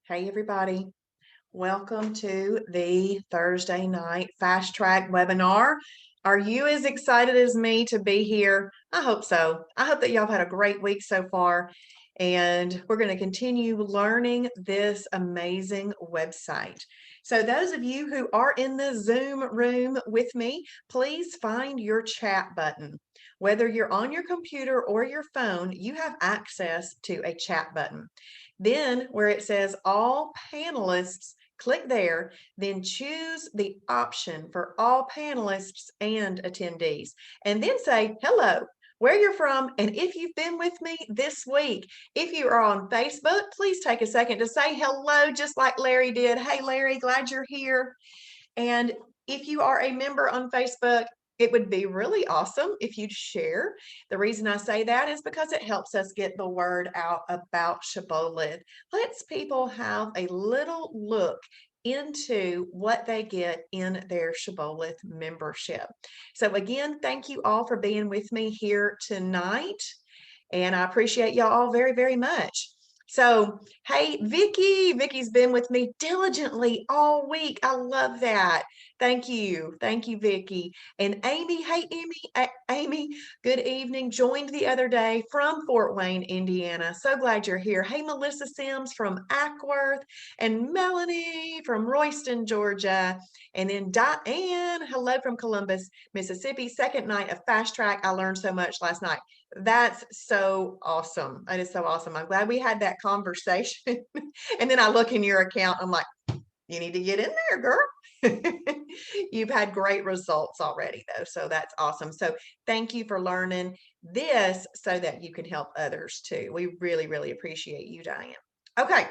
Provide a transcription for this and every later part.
Hey, everybody. Welcome to the Thursday night fast track webinar. Are you as excited as me to be here? I hope so. I hope that y'all have had a great week so far. And we're going to continue learning this amazing website. So, those of you who are in the Zoom room with me, please find your chat button. Whether you're on your computer or your phone, you have access to a chat button. Then, where it says all panelists, click there, then choose the option for all panelists and attendees, and then say hello, where you're from, and if you've been with me this week. If you are on Facebook, please take a second to say hello, just like Larry did. Hey, Larry, glad you're here. And if you are a member on Facebook, it would be really awesome if you'd share. The reason I say that is because it helps us get the word out about Shibboleth. Lets people have a little look into what they get in their Shibboleth membership. So again, thank you all for being with me here tonight. And I appreciate y'all all very, very much. So, hey, Vicki. Vicki's been with me diligently all week. I love that. Thank you. Thank you, Vicki. And Amy, hey, Amy, good evening. Joined the other day from Fort Wayne, Indiana. So glad you're here. Hey, Melissa Sims from Ackworth, and Melanie from Royston, Georgia. And then Diane, hello from Columbus, Mississippi. Second night of Fast Track. I learned so much last night. That's so awesome. That is so awesome. I'm glad we had that conversation. And then I look in your account, I'm like, you need to get in there, girl. You've had great results already, though. So that's awesome. So thank you for learning this so that you can help others too. We really, really appreciate you, Diane. Okay.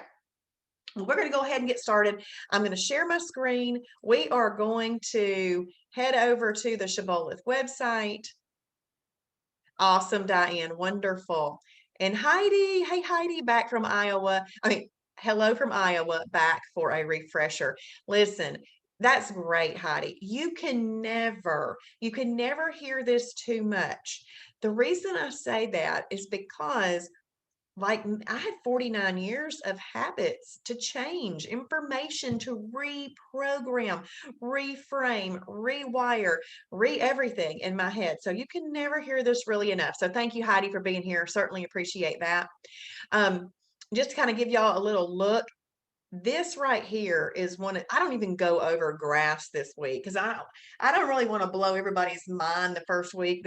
We're going to go ahead and get started. I'm going to share my screen. We are going to head over to the Shibboleth website. Awesome, Diane. Wonderful. And Heidi, hey, Heidi, back from Iowa. Hello from Iowa, back for a refresher. Listen, that's great, Heidi. You can never hear this too much. The reason I say that is because like I had 49 years of habits to change, information to reprogram, reframe, rewire, everything in my head. So you can never hear this really enough. So thank you, Heidi, for being here. Certainly appreciate that. Just to kind of give y'all a little look, this right here is I don't even go over graphs this week because I don't really want to blow everybody's mind the first week,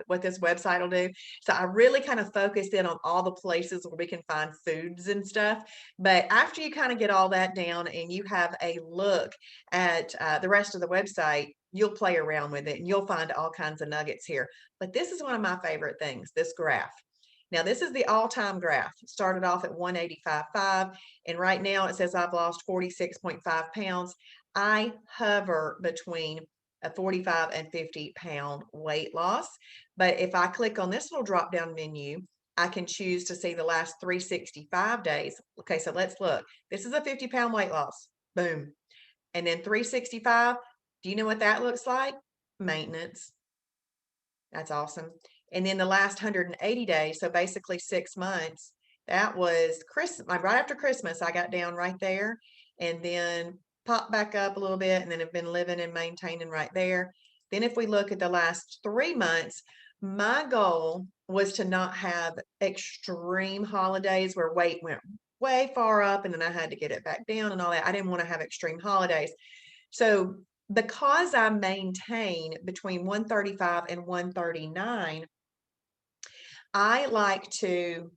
what this website will do. So I really kind of focused in on all the places where we can find foods and stuff. But after you kind of get all that down and you have a look at the rest of the website, you'll play around with it and you'll find all kinds of nuggets here. But this is one of my favorite things, this graph. Now, this is the all-time graph. It started off at 185.5, and right now it says I've lost 46.5 pounds. I hover between a 45 and 50-pound weight loss. But if I click on this little drop-down menu, I can choose to see the last 365 days. Okay, so let's look. This is a 50-pound weight loss. Boom. And then 365, do you know what that looks like? Maintenance. That's awesome. And then the last 180 days, so basically 6 months, that was Christmas. Right after Christmas, I got down right there and then popped back up a little bit and then have been living and maintaining right there. Then if we look at the last 3 months, my goal was to not have extreme holidays where weight went way far up and then I had to get it back down and all that. I didn't want to have extreme holidays. So because I maintain between 135 and 139, I like to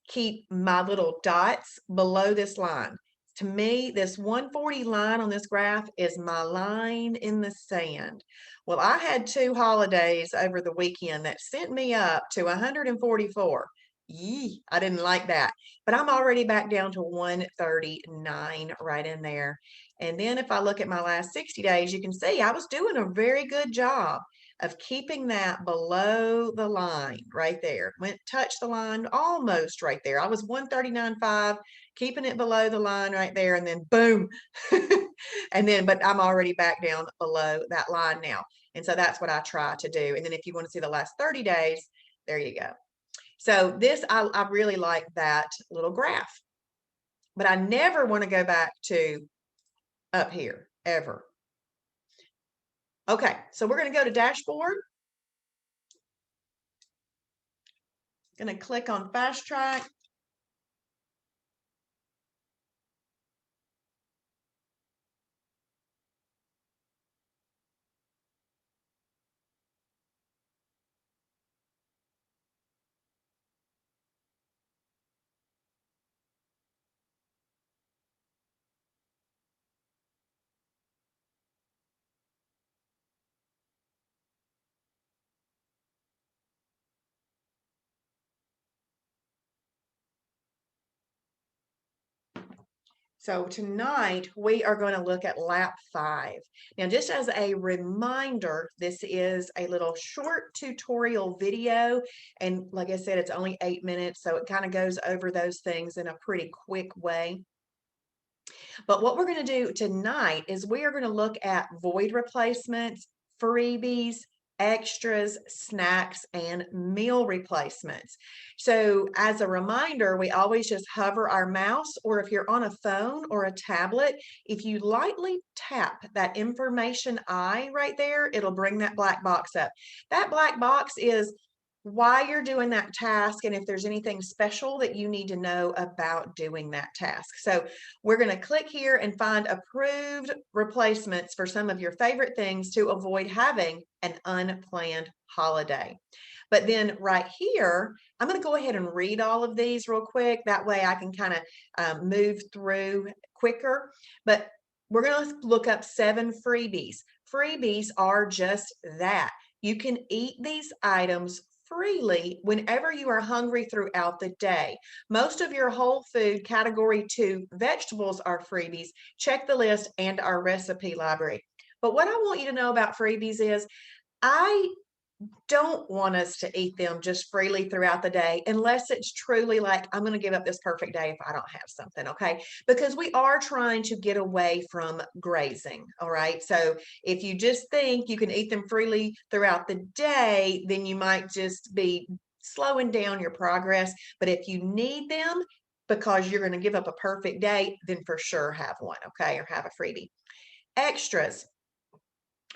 keep my little dots below this line. To me, this 140 line on this graph is my line in the sand. Well, I had 2 holidays over the weekend that sent me up to 144. Yee, I didn't like that. But I'm already back down to 139 right in there. And then if I look at my last 60 days, you can see I was doing a very good job of keeping that below the line right there. Touch the line almost right there. I was 139.5, keeping it below the line right there, and then boom. But I'm already back down below that line now. And so that's what I try to do. And then if you want to see the last 30 days, there you go. So this, I really like that little graph, but I never want to go back to up here ever. Okay, so we're going to go to dashboard. Going to click on fast track. So tonight we are going to look at lap 5. Now, just as a reminder, this is a little short tutorial video. And like I said, it's only 8 minutes, so it kind of goes over those things in a pretty quick way. But what we're going to do tonight is we are going to look at void replacements, freebies, extras, snacks, and meal replacements. So as a reminder, we always just hover our mouse, or if you're on a phone or a tablet, if you lightly tap that information eye right there, it'll bring that black box up. That black box is why you're doing that task and if there's anything special that you need to know about doing that task. So we're going to click here and find approved replacements for some of your favorite things to avoid having an unplanned holiday. But then right here, I'm going to go ahead and read all of these real quick. That way I can kind of move through quicker. But we're going to look up 7 freebies. Freebies are just that. You can eat these items freely whenever you are hungry throughout the day. Most of your whole food category 2 vegetables are freebies. Check the list and our recipe library. But what I want you to know about freebies is I don't want us to eat them just freely throughout the day unless it's truly like, I'm going to give up this perfect day if I don't have something, okay? Because we are trying to get away from grazing, all right? So if you just think you can eat them freely throughout the day, then you might just be slowing down your progress. But if you need them because you're going to give up a perfect day, then for sure have one, okay? Or have a freebie. Extras.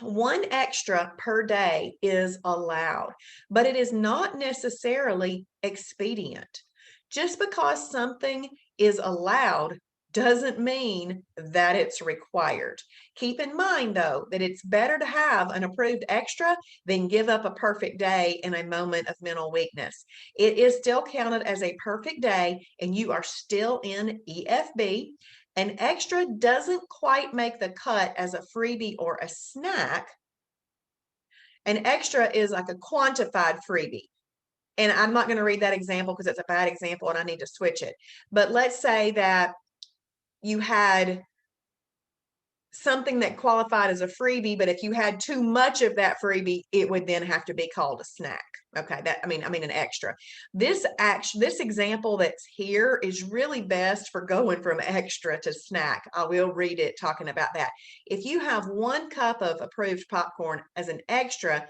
1 extra per day is allowed, but it is not necessarily expedient. Just because something is allowed doesn't mean that it's required. Keep in mind, though, that it's better to have an approved extra than give up a perfect day in a moment of mental weakness. It is still counted as a perfect day, and you are still in EFB. An extra doesn't quite make the cut as a freebie or a snack. An extra is like a quantified freebie. And I'm not going to read that example because it's a bad example and I need to switch it. But let's say that you had something that qualified as a freebie, but if you had too much of that freebie, it would then have to be called a snack. Okay, I mean an extra. This example that's here is really best for going from extra to snack. I will read it talking about that. If you have 1 cup of approved popcorn as an extra,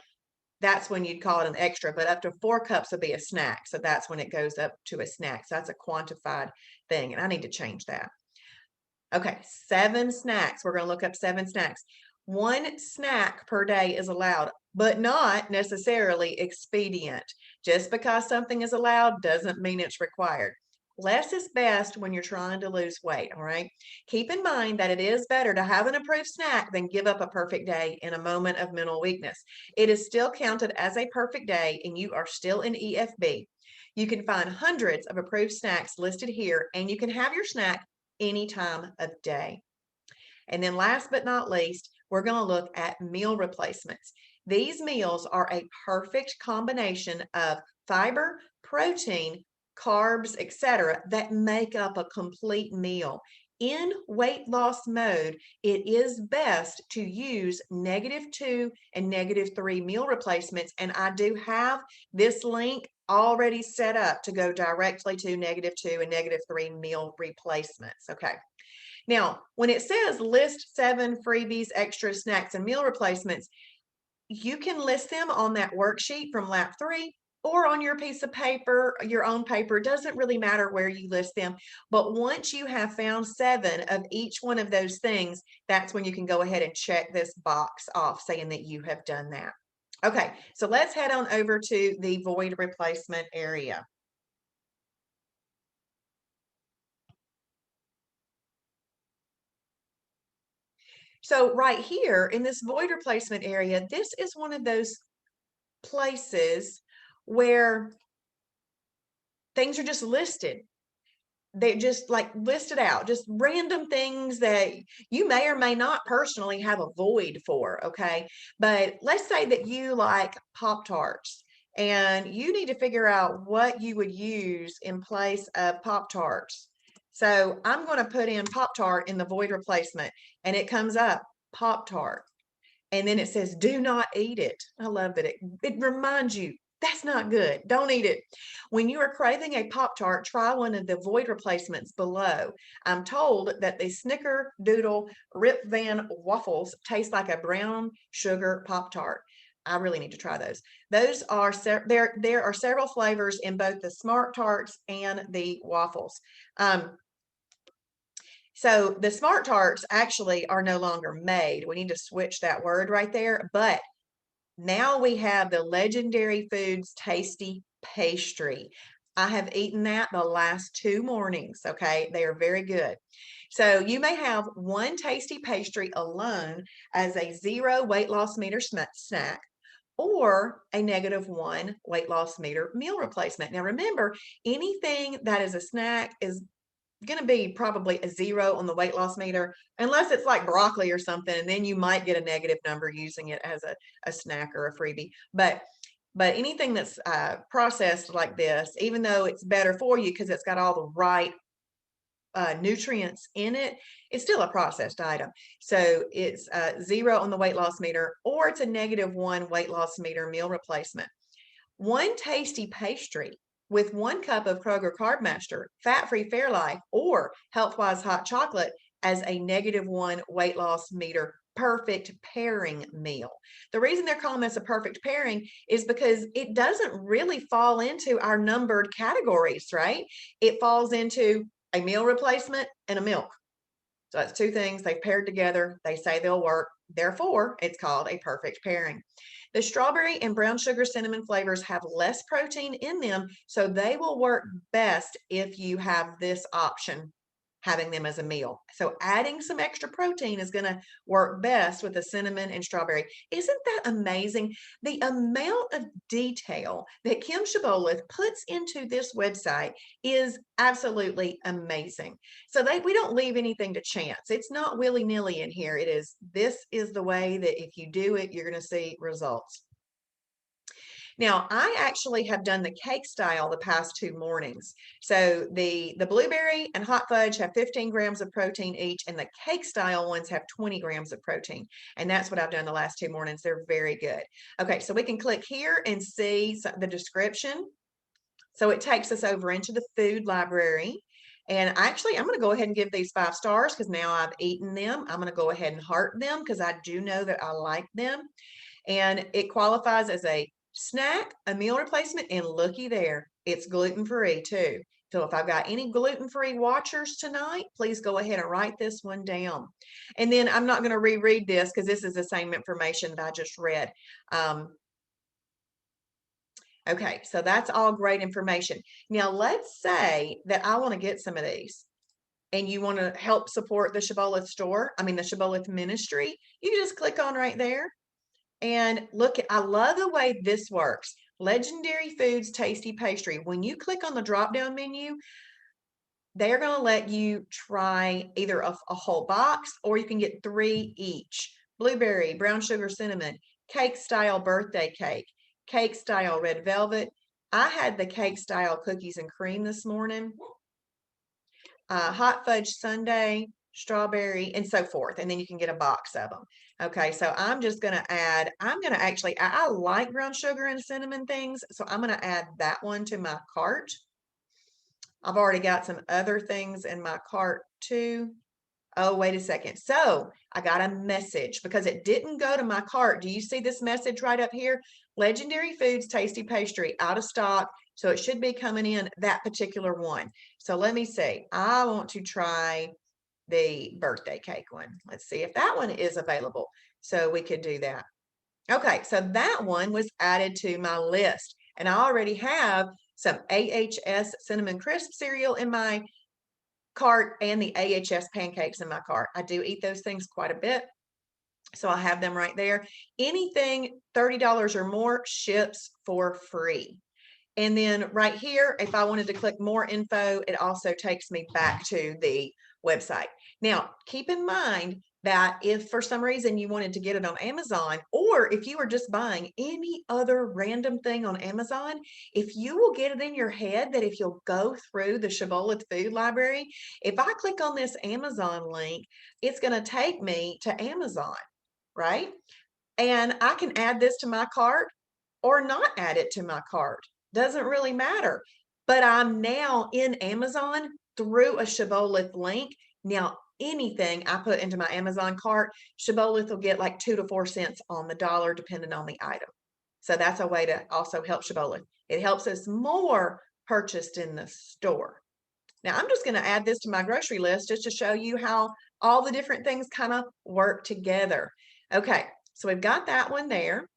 that's when you'd call it an extra, but up to 4 cups would be a snack. So that's when it goes up to a snack. So that's a quantified thing, and I need to change that. Okay, 7 snacks. We're going to look up 7 snacks. 1 snack per day is allowed, but not necessarily expedient. Just because something is allowed doesn't mean it's required. Less is best when you're trying to lose weight, all right? Keep in mind that it is better to have an approved snack than give up a perfect day in a moment of mental weakness. It is still counted as a perfect day, and you are still in EFB. You can find hundreds of approved snacks listed here, and you can have your snack any time of day. And then last but not least, we're going to look at meal replacements. These meals are a perfect combination of fiber, protein, carbs, etc., that make up a complete meal. In weight loss mode, it is best to use -2 and -3 meal replacements. And I do have this link already set up to go directly to -2 and -3 meal replacements. Okay. Now, when it says list 7 freebies, extra snacks, and meal replacements, you can list them on that worksheet from lap 3, or on your piece of paper, your own paper. It doesn't really matter where you list them. But once you have found 7 of each one of those things, that's when you can go ahead and check this box off saying that you have done that. Okay, so let's head on over to the void replacement area. So right here in this void replacement area, this is one of those places where things are just listed. They just like listed out, just random things that you may or may not personally have a void for. Okay. But let's say that you like Pop Tarts and you need to figure out what you would use in place of Pop Tarts. So I'm going to put in Pop Tart in the void replacement and it comes up Pop Tart. And then it says, do not eat it. I love that it reminds you that's not good. Don't eat it. When you are craving a Pop Tart, try one of the void replacements below. I'm told that the Snickerdoodle Rip Van waffles taste like a brown sugar Pop Tart. I really need to try those. Those are there are several flavors in both the Smart Tarts and the waffles. So the Smart Tarts actually are no longer made. We need to switch that word right there. But now we have the Legendary Foods Tasty Pastry. I have eaten that the last 2 mornings. Okay. They are very good. So you may have one tasty pastry alone as a 0 weight loss meter snack or a -1 weight loss meter meal replacement. Now remember, anything that is a snack is going to be probably a 0 on the weight loss meter, unless it's like broccoli or something, and then you might get a negative number using it as a snack or a freebie. But anything that's processed like this, even though it's better for you because it's got all the right nutrients in it, it's still a processed item. So it's 0 on the weight loss meter, or it's a -1 weight loss meter meal replacement. One tasty pastry with 1 cup of Kroger Carb Master, fat-free Fairlife, or Healthwise hot chocolate as a -1 weight loss meter perfect pairing meal. The reason they're calling this a perfect pairing is because it doesn't really fall into our numbered categories, right? It falls into a meal replacement and a milk. So that's 2 things they've paired together. They say they'll work. Therefore, it's called a perfect pairing. The strawberry and brown sugar cinnamon flavors have less protein in them, so they will work best if you have this option, having them as a meal. So adding some extra protein is going to work best with the cinnamon and strawberry. Isn't that amazing? The amount of detail that Kim Shibboleth puts into this website is absolutely amazing. So we don't leave anything to chance. It's not willy-nilly in here. This is the way that if you do it, you're going to see results. Now, I actually have done the cake style the past 2 mornings. So the blueberry and hot fudge have 15 grams of protein each, and the cake style ones have 20 grams of protein. And that's what I've done the last 2 mornings. They're very good. Okay, so we can click here and see the description. So it takes us over into the food library. And actually, I'm going to go ahead and give these 5 stars because now I've eaten them. I'm going to go ahead and heart them because I do know that I like them. And it qualifies as a snack, a meal replacement, and looky there, it's gluten-free too. So if I've got any gluten-free watchers tonight, please go ahead and write this one down. And then I'm not going to reread this because this is the same information that I just read. Okay, so that's all great information. Now let's say that I want to get some of these and you want to help support the Shibboleth store, the Shibboleth ministry. You just click on right there. And look, I love the way this works. Legendary Foods Tasty Pastry. When you click on the drop-down menu, they're going to let you try either a whole box or you can get 3 each. Blueberry, brown sugar cinnamon, cake style birthday cake style red velvet. I had the cake style cookies and cream this morning. Hot fudge sundae, strawberry, and so forth. And then you can get a box of them. Okay, so I'm just going to add, I like brown sugar and cinnamon things, so I'm going to add that one to my cart. I've already got some other things in my cart too. Oh, wait a second. So I got a message because it didn't go to my cart. Do you see this message right up here? Legendary Foods Tasty Pastry out of stock. So it should be coming in that particular one. So let me see. I want to try the birthday cake one. Let's see if that one is available. So we could do that. Okay, so that one was added to my list. And I already have some AHS Cinnamon Crisp cereal in my cart and the AHS pancakes in my cart. I do eat those things quite a bit. So I have them right there. Anything $30 or more ships for free. And then right here, if I wanted to click more info, it also takes me back to the website. Now, keep in mind that if for some reason you wanted to get it on Amazon, or if you are just buying any other random thing on Amazon, if you will get it in your head that if you'll go through the Shibboleth Food Library, if I click on this Amazon link, it's going to take me to Amazon, right? And I can add this to my cart or not add it to my cart. Doesn't really matter. But I'm now in Amazon through a Shibboleth link. Now, anything I put into my Amazon cart, Shibboleth will get like 2 to 4 cents on the dollar, depending on the item. So that's a way to also help Shibboleth. It helps us more purchased in the store. Now, I'm just going to add this to my grocery list just to show you how all the different things kind of work together. Okay, so we've got that one there.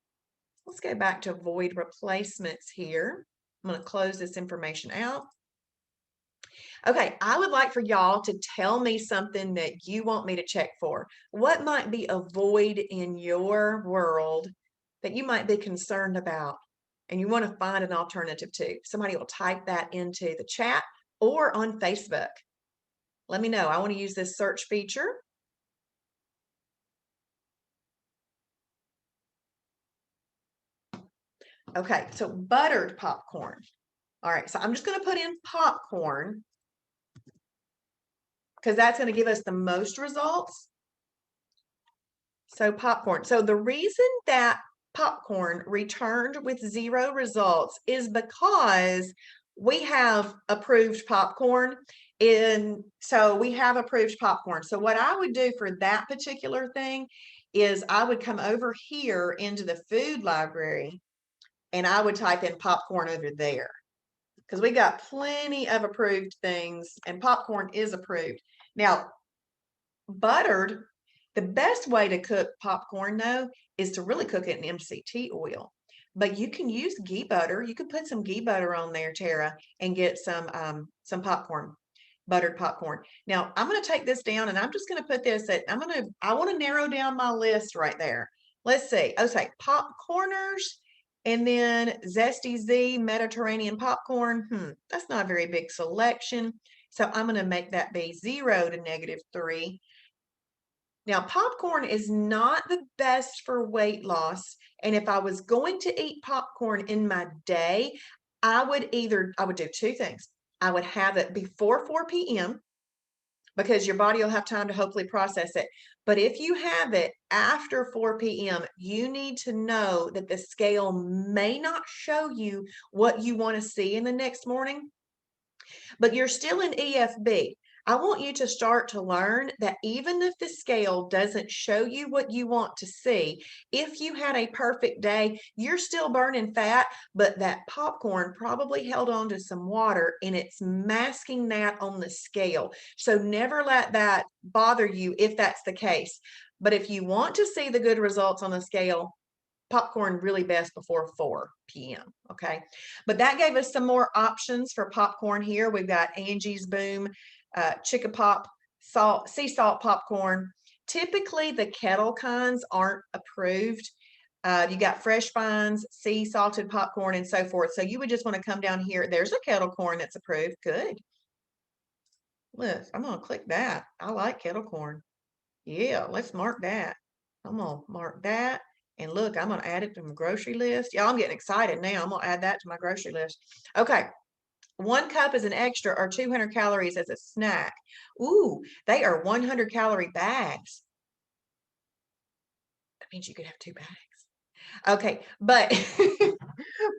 Let's go back to void replacements here. I'm going to close this information out. Okay, I would like for y'all to tell me something that you want me to check for. What might be a void in your world that you might be concerned about and you want to find an alternative to? Somebody will type that into the chat or on Facebook. Let me know. I want to use this search feature. Okay, so buttered popcorn. All right, so I'm just going to put in popcorn because that's going to give us the most results. So popcorn. So the reason that popcorn returned with 0 results is because we have approved popcorn so we have approved popcorn. So what I would do for that particular thing is I would come over here into the food library and I would type in popcorn over there because we got plenty of approved things and popcorn is approved. Now, buttered, the best way to cook popcorn though is to really cook it in MCT oil. But you can use ghee butter. You can put some ghee butter on there, Tara, and get some popcorn, buttered popcorn. Now I'm going to take this down and I'm just going to put this at, I want to narrow down my list right there. Let's see. Oh, say popcorners and then Zesty Z Mediterranean popcorn. That's not a very big selection. So I'm going to make that be 0 to -3. Now, popcorn is not the best for weight loss. And if I was going to eat popcorn in my day, I would do 2 things. I would have it before 4 p.m. because your body will have time to hopefully process it. But if you have it after 4 p.m., you need to know that the scale may not show you what you want to see in the next morning, but you're still in EFB. I want you to start to learn that even if the scale doesn't show you what you want to see, if you had a perfect day, you're still burning fat, but that popcorn probably held on to some water and it's masking that on the scale. So never let that bother you if that's the case. But if you want to see the good results on the scale, popcorn really best before 4 p.m. Okay. But that gave us some more options for popcorn here. We've got Angie's Boom, Chicka Pop, sea salt popcorn. Typically the kettle kinds aren't approved. You got fresh finds, sea salted popcorn, and so forth. So you would just want to come down here. There's a kettle corn that's approved. Good. Look, I'm going to click that. I like kettle corn. Yeah, let's mark that. I'm going to mark that. And look, I'm going to add it to my grocery list. Y'all, I'm getting excited now. I'm going to add that to my grocery list. Okay. 1 cup is an extra or 200 calories as a snack. Ooh, they are 100-calorie bags. That means you could have 2 bags. Okay, but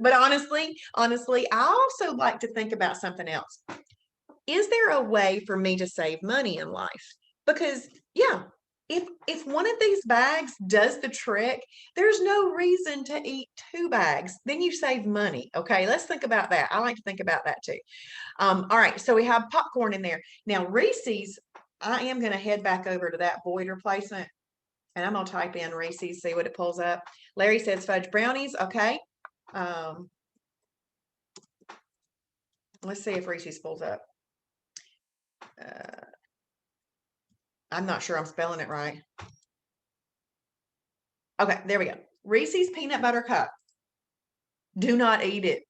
but honestly, I also like to think about something else. Is there a way for me to save money in life? Because yeah, if one of these bags does the trick, there's no reason to eat two bags. Then you save money. Okay, let's think about that. I like to think about that too. All right, so we have popcorn in there. Now Reese's, I am going to head back over to that void replacement and I'm going to type in Reese's, see what it pulls up. Larry says fudge brownies. Okay. Um, let's see if Reese's pulls up. I'm not sure I'm spelling it right. Okay, there we go. Reese's peanut butter cup. Do not eat it.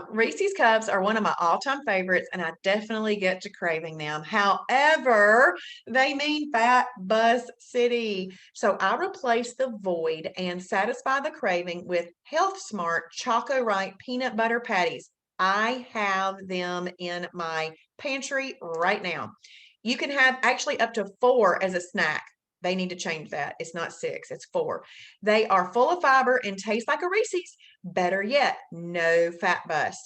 Reese's Cups are one of my all-time favorites, and I definitely get to craving them. However, they mean Fat Bus City. So I replace the void and satisfy the craving with Health Smart Choco Right peanut butter patties. I have them in my pantry right now. You can have actually up to 4 as a snack. They need to change that. It's not 6, it's 4. They are full of fiber and taste like a Reese's. Better yet, no fat bus.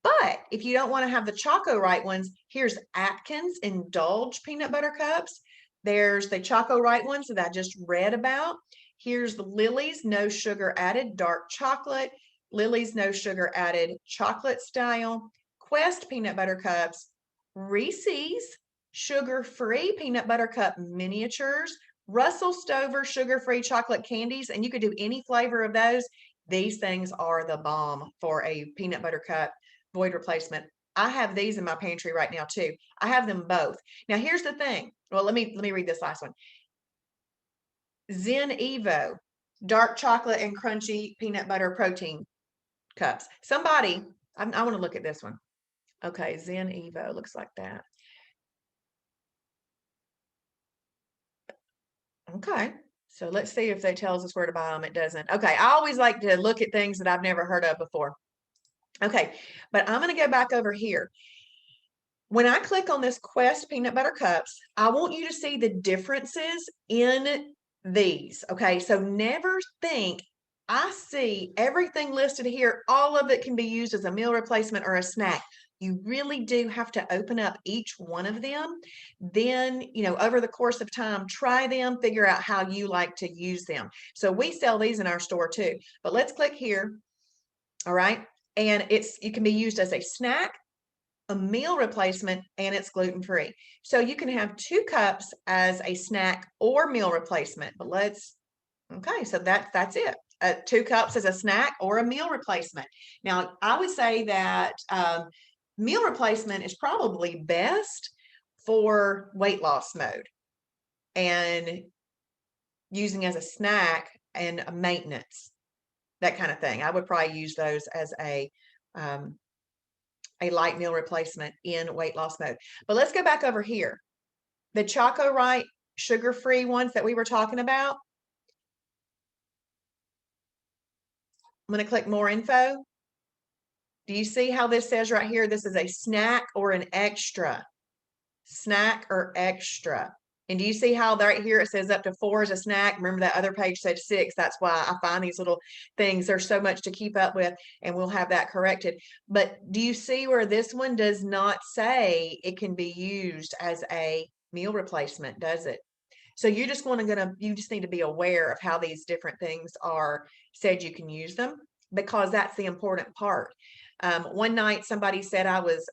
But if you don't want to have the Choco Right ones, here's Atkins Indulge peanut butter cups. There's the Choco Right ones that I just read about. Here's the Lily's no sugar added dark chocolate, Lily's no sugar added chocolate style, Quest peanut butter cups, Reese's sugar-free peanut butter cup miniatures, Russell Stover sugar-free chocolate candies, and you could do any flavor of those. These things are the bomb for a peanut butter cup void replacement. I have these in my pantry right now too. I have them both. Now here's the thing. Well, let me read this last one. Zen Evo, dark chocolate and crunchy peanut butter protein cups. Somebody, I want to look at this one. Okay, Zen Evo looks like that. Okay. So let's see if they tells us where to buy them. It doesn't. Okay. I always like to look at things that I've never heard of before. Okay. But I'm going to go back over here. When I click on this Quest peanut butter cups, I want you to see the differences in these. Okay. So never think I see everything listed here. All of it can be used as a meal replacement or a snack. You really do have to open up each one of them. Then, over the course of time, try them, figure out how you like to use them. So we sell these in our store too. But let's click here. All right. And it can be used as a snack, a meal replacement, and it's gluten-free. So you can have 2 cups as a snack or meal replacement. But okay, so that's it. 2 cups as a snack or a meal replacement. Now, I would say that meal replacement is probably best for weight loss mode and using as a snack and a maintenance, that kind of thing. I would probably use those as a light meal replacement in weight loss mode. But let's go back over here. The Choco Right sugar-free ones that we were talking about. I'm going to click more info. Do you see how this says right here? This is a snack or an extra. Snack or extra. And do you see how right here it says up to 4 is a snack? Remember that other page said 6. That's why I find these little things. There's so much to keep up with, and we'll have that corrected. But do you see where this one does not say it can be used as a meal replacement, does it? So you just need to be aware of how these different things are said you can use them, because that's the important part. One night somebody said I was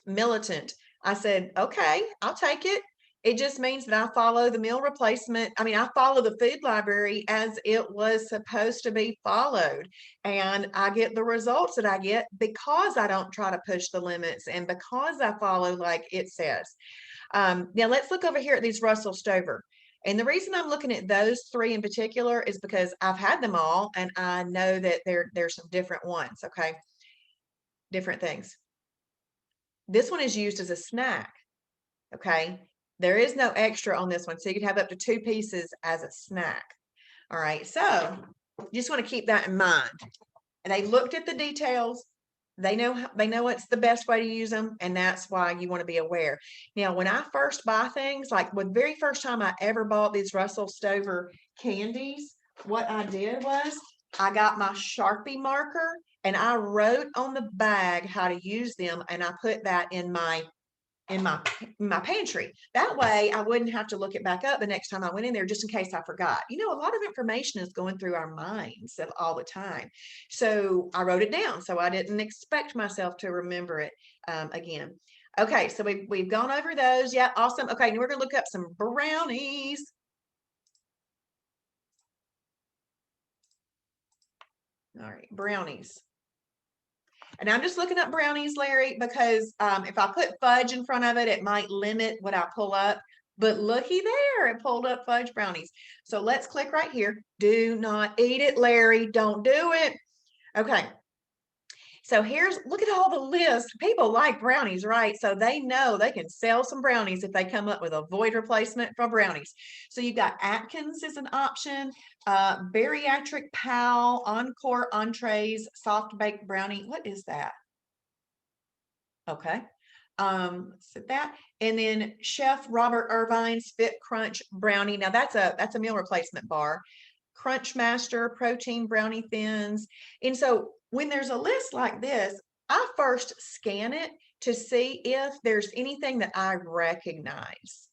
militant. I said, okay, I'll take it. It just means that I follow the meal replacement. I mean, I follow the food library as it was supposed to be followed. And I get the results that I get because I don't try to push the limits and because I follow like it says. Now let's look over here at these Russell Stover. And the reason I'm looking at those 3 in particular is because I've had them all and I know that there's some different ones, okay? Different things. This one is used as a snack, okay? There is no extra on this one, so you can have up to 2 pieces as a snack. All right, so you just want to keep that in mind. And they looked at the details. They know it's the best way to use them, and that's why you want to be aware. Now, when I first buy things, like the very first time I ever bought these Russell Stover candies, what I did was I got my Sharpie marker and I wrote on the bag how to use them, and I put that in my in my pantry. That way I wouldn't have to look it back up the next time I went in there just in case I forgot. You know, a lot of information is going through our minds all the time. So I wrote it down so I didn't expect myself to remember it again. Okay, so we've gone over those. Yeah, awesome. Okay, now we're gonna look up some brownies. All right, brownies. And I'm just looking up brownies, Larry, because if I put fudge in front of it, it might limit what I pull up. But looky there, it pulled up fudge brownies. So let's click right here. Do not eat it, Larry. Don't do it. Okay. So look at all the lists. People like brownies, right? So they know they can sell some brownies if they come up with a void replacement for brownies. So you got Atkins is an option, bariatric pal, encore entrees, soft baked brownie. What is that? Okay. So that, and then Chef Robert Irvine's Fit Crunch Brownie. Now that's a meal replacement bar. Crunch Master Protein Brownie Thins. And so when there's a list like this, I first scan it to see if there's anything that I recognize.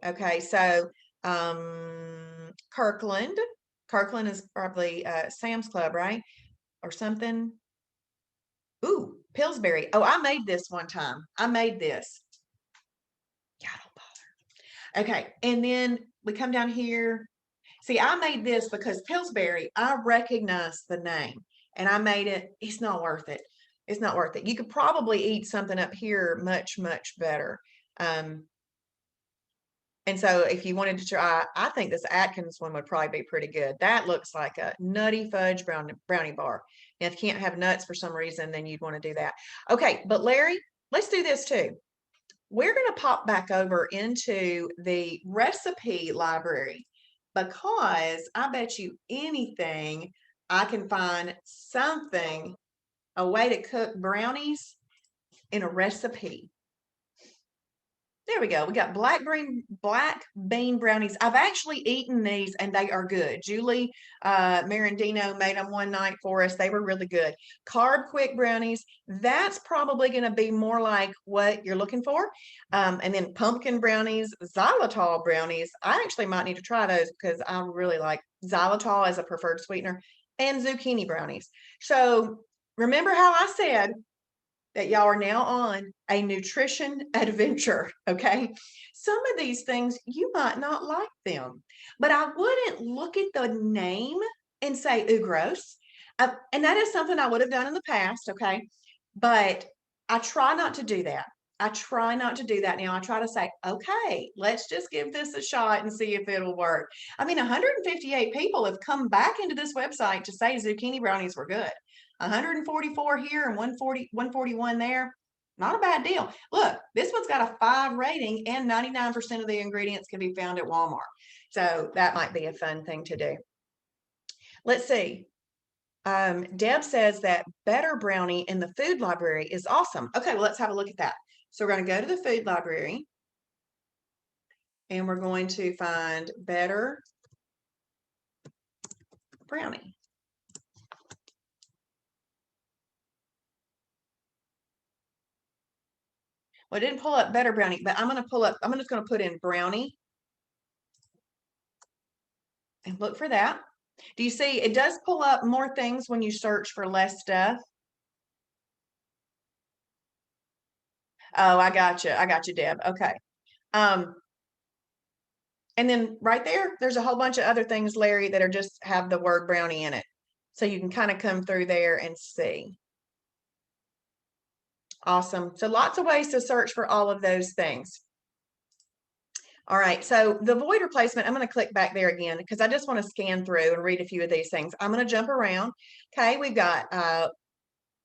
Okay, so Kirkland. Kirkland is probably Sam's Club, right? Or something. Ooh, Pillsbury. Oh, I made this one time. I made this. Yeah, don't bother. Okay, and then we come down here. See, I made this because Pillsbury, I recognize the name and I made it. It's not worth it. It's not worth it. You could probably eat something up here much, much better. And so if you wanted to try, I think this Atkins one would probably be pretty good. That looks like a nutty fudge brownie bar. And if you can't have nuts for some reason, then you'd want to do that. Okay, but Larry, let's do this too. We're going to pop back over into the recipe library because I bet you anything I can find something, a way to cook brownies in a recipe. There we go. We got black bean brownies. I've actually eaten these and they are good. Julie Marandino made them one night for us. They were really good. Carb quick brownies. That's probably going to be more like what you're looking for. And then pumpkin brownies, xylitol brownies. I actually might need to try those because I really like xylitol as a preferred sweetener, and zucchini brownies. So remember how I said that y'all are now on a nutrition adventure, okay? Some of these things, you might not like them, but I wouldn't look at the name and say, ooh, gross. And that is something I would have done in the past, okay? But I try not to do that. I try not to do that now. I try to say, okay, let's just give this a shot and see if it'll work. I mean, 158 people have come back into this website to say zucchini brownies were good. 144 here and 141 there. Not a bad deal. Look, this one's got a 5 rating and 99% of the ingredients can be found at Walmart. So that might be a fun thing to do. Let's see. Deb says that Better Brownie in the food library is awesome. Okay, well, let's have a look at that. So we're going to go to the food library and we're going to find Better Brownie. Well, I didn't pull up Better Brownie, but I'm just going to put in brownie and look for that. Do you see it does pull up more things when you search for less stuff? Oh, I got you. I got you, Deb. Okay. And then right there's a whole bunch of other things, Larry, that are just have the word brownie in it. So you can kind of come through there and see. Awesome. So lots of ways to search for all of those things. All right, so the void replacement, I'm going to click back there again because I just want to scan through and read a few of these things. I'm going to jump around. Okay, we've got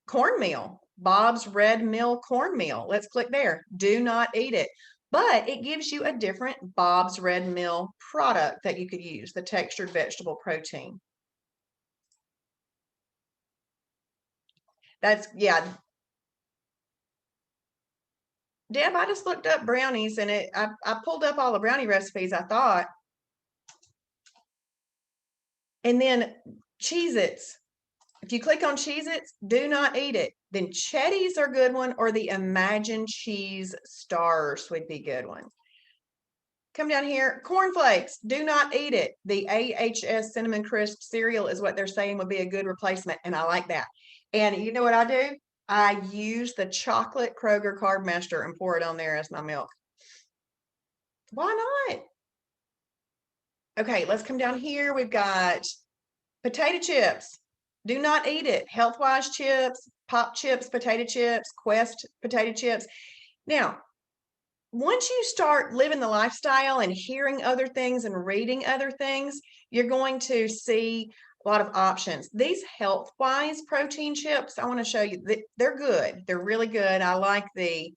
cornmeal, Bob's Red Mill cornmeal. Let's click there. Do not eat it. But it gives you a different Bob's Red Mill product that you could use, the textured vegetable protein. That's, yeah. Deb, I just looked up brownies and I pulled up all the brownie recipes, I thought. And then Cheez-Its. If you click on Cheez-Its, do not eat it. Then Chetty's are a good one, or the Imagine Cheese Stars would be good one. Come down here, cornflakes, do not eat it. The AHS Cinnamon Crisp cereal is what they're saying would be a good replacement, and I like that. And you know what I do? I use the chocolate Kroger Carb Master and pour it on there as my milk. Why not? Okay, let's come down here. We've got potato chips. Do not eat it. Health-wise chips, Pop Chips, potato chips, Quest potato chips. Now, once you start living the lifestyle and hearing other things and reading other things, you're going to see a lot of options. These health-wise protein chips, I want to show you, they're good. They're really good. I like the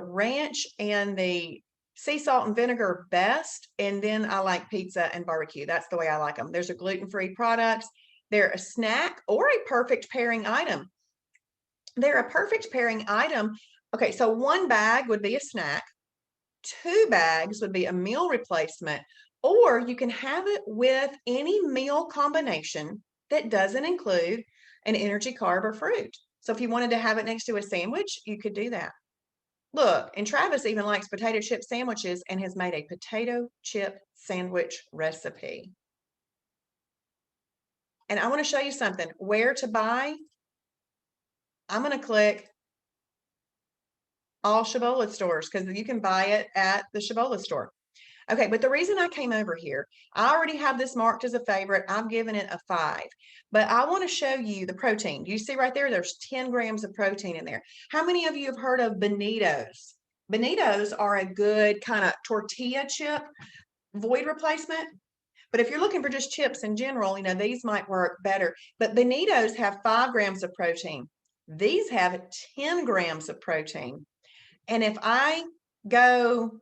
ranch and the sea salt and vinegar best, and then I like pizza and barbecue. That's the way I like them. There's a gluten-free products. They're a snack or a perfect pairing item. They're a perfect pairing item. Okay, so one bag would be a snack, 2 bags would be a meal replacement, or you can have it with any meal combination that doesn't include an energy carb or fruit. So if you wanted to have it next to a sandwich, you could do that. Look, and Travis even likes potato chip sandwiches and has made a potato chip sandwich recipe. And I want to show you something. Where to buy? I'm going to click all Shibboleth stores because you can buy it at the Shibboleth store. Okay, but the reason I came over here, I already have this marked as a favorite. I'm giving it a 5, but I want to show you the protein. Do you see right there? There's 10 grams of protein in there. How many of you have heard of Bonitos? Bonitos are a good kind of tortilla chip void replacement. But if you're looking for just chips in general, these might work better. But Bonitos have 5 grams of protein. These have 10 grams of protein. And if I go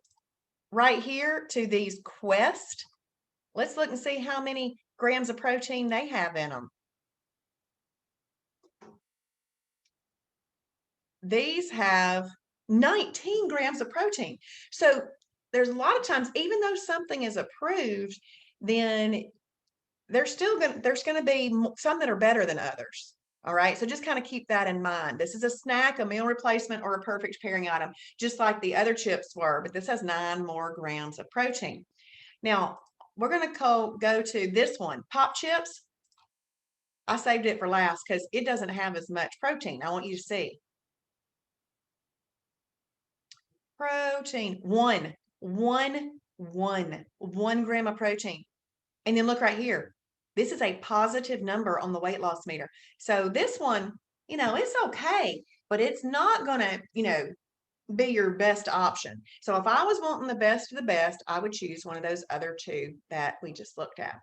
right here to these Quest, let's look and see how many grams of protein they have in them. These have 19 grams of protein. So there's a lot of times, even though something is approved, then there's going to be some that are better than others. All right. So just kind of keep that in mind. This is a snack, a meal replacement, or a perfect pairing item, just like the other chips were, but this has 9 more grams of protein. Now, we're going to go to this one, Pop Chips. I saved it for last because it doesn't have as much protein. I want you to see. Protein, 1 gram of protein. And then look right here. This is a positive number on the weight loss meter. So this one, it's okay, but it's not going to, be your best option. So if I was wanting the best of the best, I would choose one of those other 2 that we just looked at.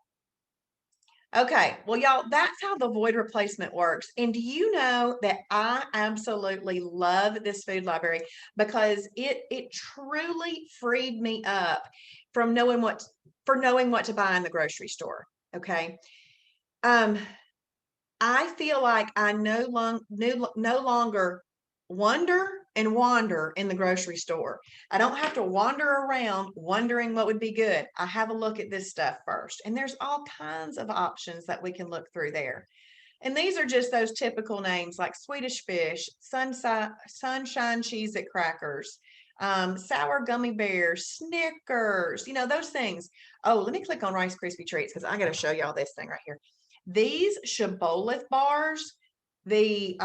Okay, well, y'all, that's how the void replacement works. And do you know that I absolutely love this food library because it truly freed me up from knowing what to buy in the grocery store. Okay. I feel like I no longer wonder and wander in the grocery store. I don't have to wander around wondering what would be good. I have a look at this stuff first. And there's all kinds of options that we can look through there. And these are just those typical names like Swedish Fish, Sunshine Cheez-It Crackers, sour gummy bears, Snickers, those things. Oh, let me click on Rice Krispie Treats because I got to show y'all this thing right here. These Shibboleth bars, this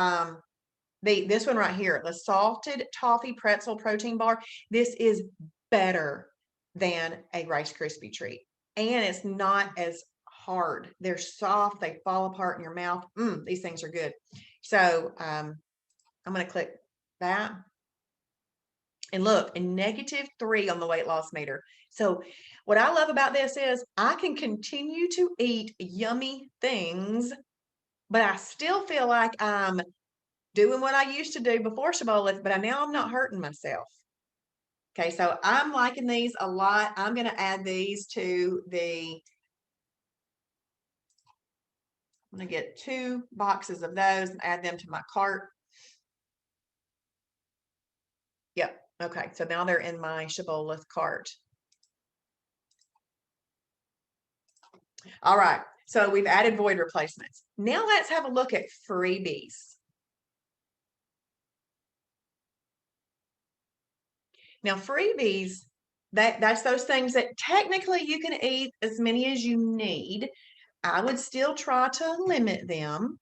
one right here, the salted toffee pretzel protein bar, this is better than a Rice Krispie treat. And it's not as hard. They're soft. They fall apart in your mouth. These things are good. So I'm going to click that. And look, a -3 on the weight loss meter. So what I love about this is I can continue to eat yummy things, but I still feel like I'm doing what I used to do before Shibboleth, but now I'm not hurting myself. Okay, so I'm liking these a lot. I'm going to add these to I'm going to get 2 boxes of those and add them to my cart. Yep. Okay, so now they're in my Shibboleth cart. All right, so we've added void replacements. Now let's have a look at freebies. Now, freebies, that's those things that technically you can eat as many as you need. I would still try to limit them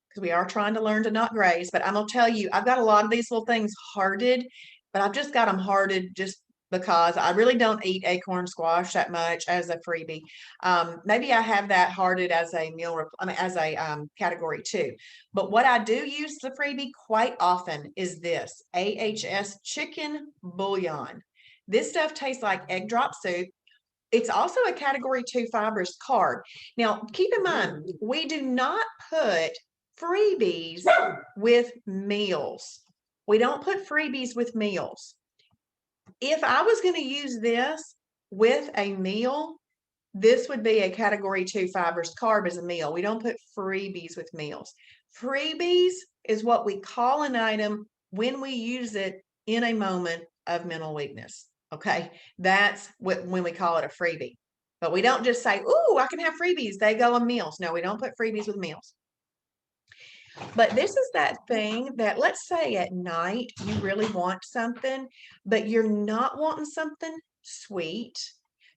because we are trying to learn to not graze. But I'm gonna tell you, I've got a lot of these little things hearted, but I've just got them hearted just because I really don't eat acorn squash that much as a freebie. Maybe I have that hearted as a meal, I mean, as a category two. But what I do use the freebie quite often is this AHS chicken bouillon. This stuff tastes like egg drop soup. It's also a category two fibrous carb. Now, keep in mind, we do not put freebies with meals. We don't put freebies with meals. If I was going to use this with a meal, this would be a category two fibrous carb as a meal. We don't put freebies with meals. Freebies is what we call an item when we use it in a moment of mental weakness. Okay, that's when we call it a freebie. But we don't just say, "Ooh, I can have freebies. They go on meals." No, we don't put freebies with meals. But this is that thing that, let's say at night you really want something, but you're not wanting something sweet.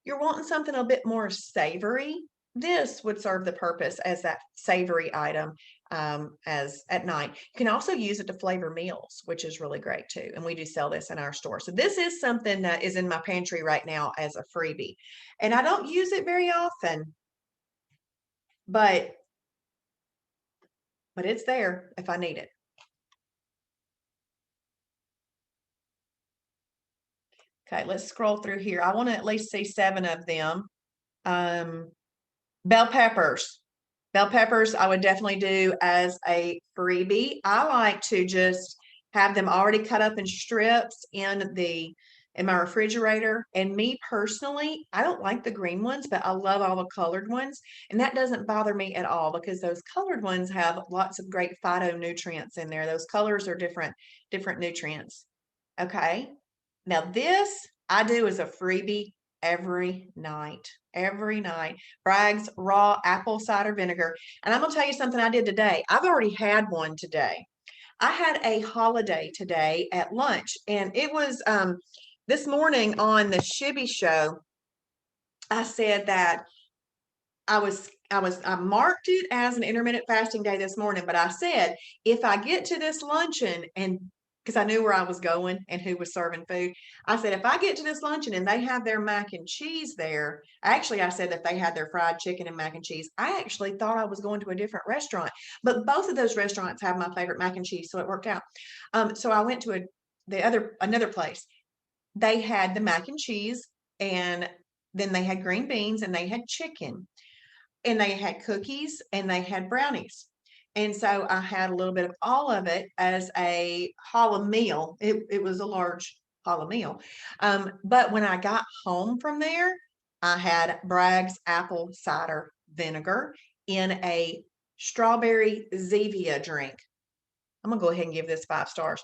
You're wanting something a bit more savory. This would serve the purpose as that savory item as at night. You can also use it to flavor meals, which is really great too. And we do sell this in our store. So this is something that is in my pantry right now as a freebie. And I don't use it very often, but it's there if I need it. Okay, let's scroll through here. I want to at least see 7 of them. Bell peppers. Bell peppers, I would definitely do as a freebie. I like to just have them already cut up in strips in my refrigerator. And me personally, I don't like the green ones, but I love all the colored ones. And that doesn't bother me at all because those colored ones have lots of great phytonutrients in there. Those colors are different nutrients. Okay. Now this I do as a freebie every night. Every night. Bragg's raw apple cider vinegar. And I'm gonna tell you something I did today. I've already had one today. I had a holiday today at lunch, and it was this morning on the Shibby show. I said that I marked it as an intermittent fasting day this morning, but I said if I get to this luncheon and because I knew where I was going and who was serving food. I said, if I get to this luncheon and they have their mac and cheese there, I said that they had their fried chicken and mac and cheese. I actually thought I was going to a different restaurant, but both of those restaurants have my favorite mac and cheese, so it worked out. So I went to another place. They had the mac and cheese, and then they had green beans, and they had chicken, and they had cookies, and they had brownies. And so I had a little bit of all of it as a challah meal. It was a large challah meal. But when I got home from there, I had Bragg's apple cider vinegar in a strawberry Zevia drink. I'm gonna go ahead and give this 5 stars.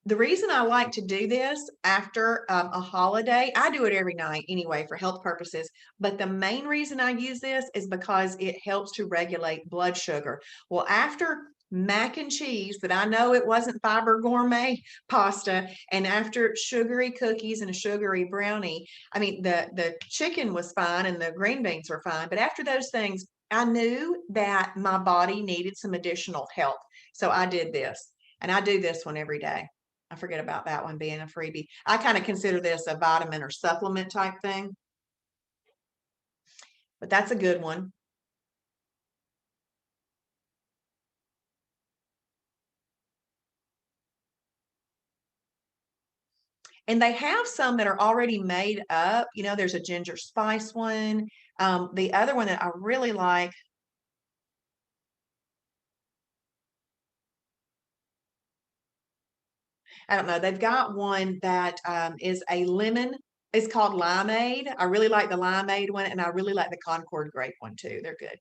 The reason I like to do this after a holiday, I do it every night anyway for health purposes, but the main reason I use this is because it helps to regulate blood sugar. Well, after mac and cheese that I know it wasn't fiber gourmet pasta, and after sugary cookies and a sugary brownie, I mean, the chicken was fine and the green beans were fine, but after those things, I knew that my body needed some additional help. So I did this, and I do this one every day. I forget about that one being a freebie. I kind of consider this a vitamin or supplement type thing, but that's a good one. And they have some that are already made up. You know, there's a ginger spice one. The other one that I really like, I don't know, they've got one that is a lemon. It's called limeade. I really like the limeade one, and I really like the Concord grape one too. They're good.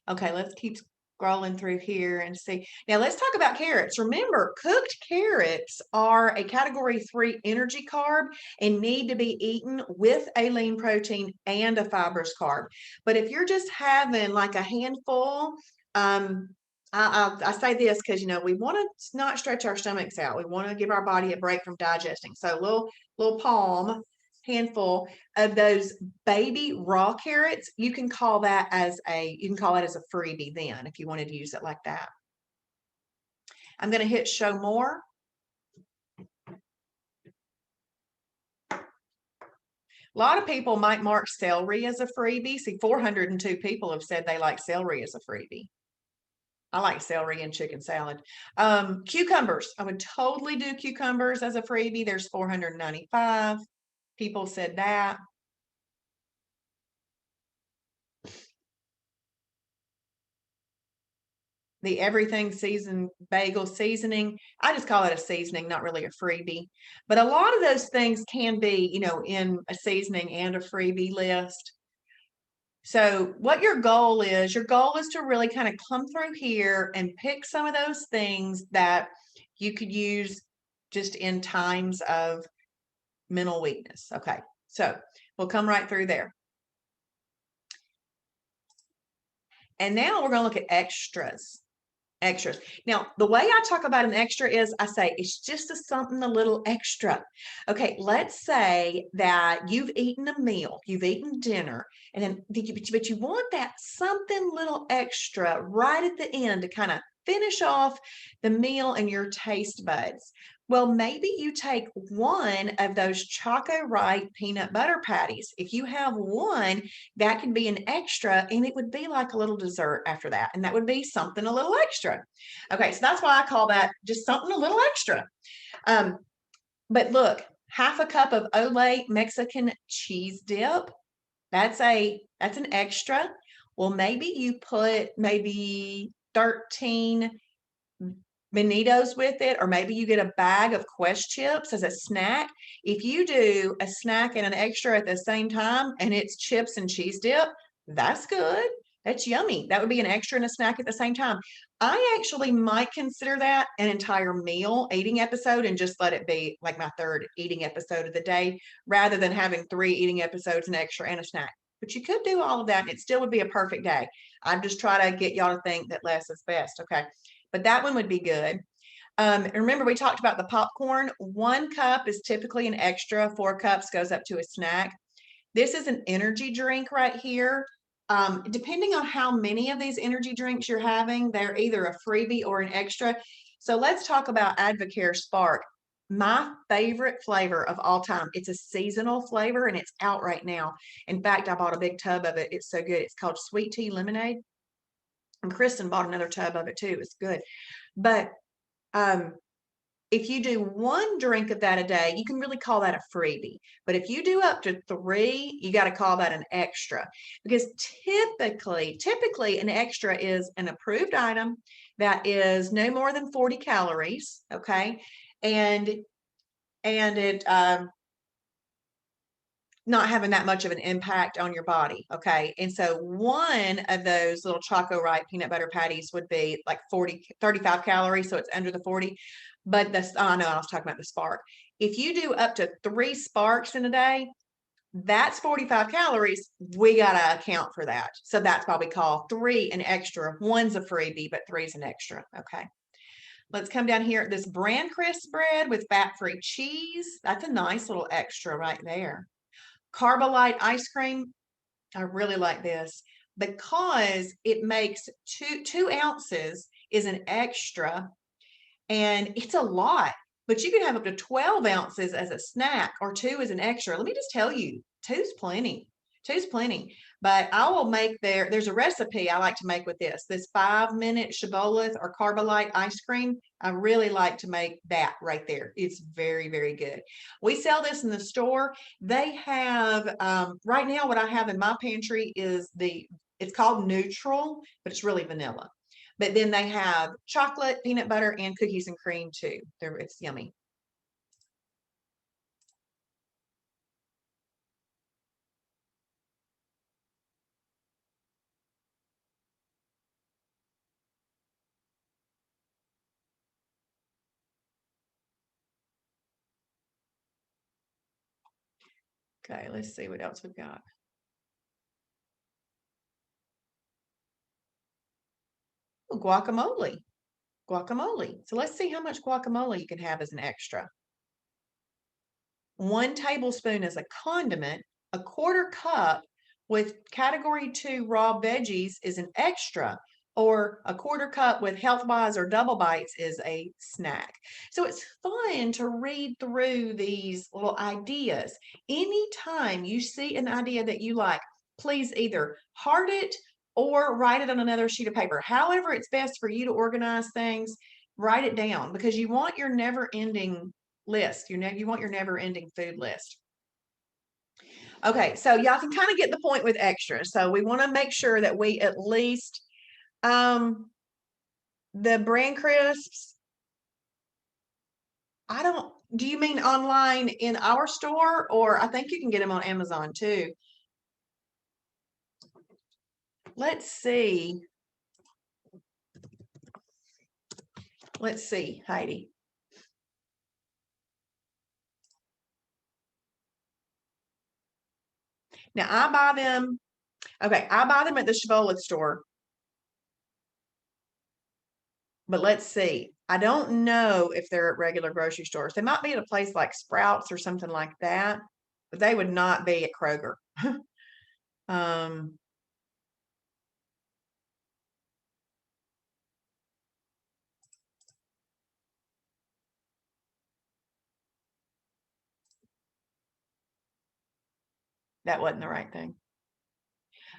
Okay, let's keep scrolling through here and see. Now let's talk about carrots. Remember, cooked carrots are a category 3 energy carb and need to be eaten with a lean protein and a fibrous carb. But if you're just having like a handful, um, I say this because we want to not stretch our stomachs out. We want to give our body a break from digesting. So little palm handful of those baby raw carrots, you can call that as a freebie then if you wanted to use it like that. I'm going to hit show more. A lot of people might mark celery as a freebie. See, 402 people have said they like celery as a freebie. I like celery and chicken salad. Cucumbers. I would totally do cucumbers as a freebie. There's 495 people said that. The everything seasoned bagel seasoning. I just call it a seasoning, not really a freebie. But a lot of those things can be, in a seasoning and a freebie list. So what your goal is to really kind of come through here and pick some of those things that you could use just in times of mental weakness. Okay, so we'll come right through there. And now we're going to look at extras. Extras. Now, the way I talk about an extra is I say it's just something a little extra. Okay, let's say that you've eaten a meal, you've eaten dinner, and then but you want that something little extra right at the end to kind of finish off the meal and your taste buds. Well, maybe you take one of those Choco Right peanut butter patties. If you have one, that can be an extra, and it would be like a little dessert after that. And that would be something a little extra. Okay, so that's why I call that just something a little extra. But look, half a cup of Olay Mexican cheese dip. That's an extra. Well, maybe you put maybe 13 Bonitos with it, or maybe you get a bag of Quest chips as a snack. If you do a snack and an extra at the same time and it's chips and cheese dip, that's good. That's yummy. That would be an extra and a snack at the same time. I actually might consider that an entire meal eating episode and just let it be like my third eating episode of the day rather than having 3 eating episodes, an extra and a snack. But you could do all of that and it still would be a perfect day. I just try to get y'all to think that less is best. Okay. But that one would be good. Remember, we talked about the popcorn. 1 cup is typically an extra. 4 cups goes up to a snack. This is an energy drink right here. Depending on how many of these energy drinks you're having, they're either a freebie or an extra. So let's talk about Advocare Spark. My favorite flavor of all time. It's a seasonal flavor and it's out right now. In fact, I bought a big tub of it. It's so good. It's called Sweet Tea Lemonade. And Kristen bought another tub of it too. It's good. But if you do 1 drink of that a day, you can really call that a freebie. But if you do up to 3, you got to call that an extra, because typically an extra is an approved item that is no more than 40 calories. Okay. And it, not having that much of an impact on your body. Okay. And so one of those little Choco Right peanut butter patties would be like 35 calories. So it's under the 40. But I know I was talking about the Spark. If you do up to 3 Sparks in a day, that's 45 calories. We got to account for that. So that's why we call 3 an extra. 1's a freebie, but 3's an extra. Okay. Let's come down here. This bran crisp bread with fat-free cheese. That's a nice little extra right there. Carbolite ice cream, I really like this because it makes 2 ounces is an extra, and it's a lot, but you can have up to 12 ounces as a snack or 2 as an extra. Let me just tell you, two's plenty. Two's plenty. But I will make there's a recipe I like to make with this 5-minute Shibboleth or Carbolite ice cream. I really like to make that right there. It's very, very good. We sell this in the store. They have, right now, what I have in my pantry is it's called neutral, but it's really vanilla. But then they have chocolate, peanut butter, and cookies and cream too. It's yummy. Okay, let's see what else we've got. 'Ooh, Oh, guacamole. Guacamole. So let's see how much guacamole you can have as an extra. 1 tablespoon as a condiment, a quarter cup with category 2 raw veggies is an extra, or a quarter cup with health-wise or double bites is a snack. So it's fun to read through these little ideas. Anytime you see an idea that you like, please either heart it or write it on another sheet of paper. However, it's best for you to organize things, write it down because you want your never-ending list. You want your never-ending food list. Okay, so y'all can kind of get the point with extra. So we want to make sure that we at least the brand crisps. Do you mean online in our store, or I think you can get them on Amazon too? Let's see. Let's see, Heidi. Now I buy them. Okay, I buy them at the Shibboleth store. But let's see. I don't know if they're at regular grocery stores. They might be at a place like Sprouts or something like that, but they would not be at Kroger. um, that wasn't the right thing.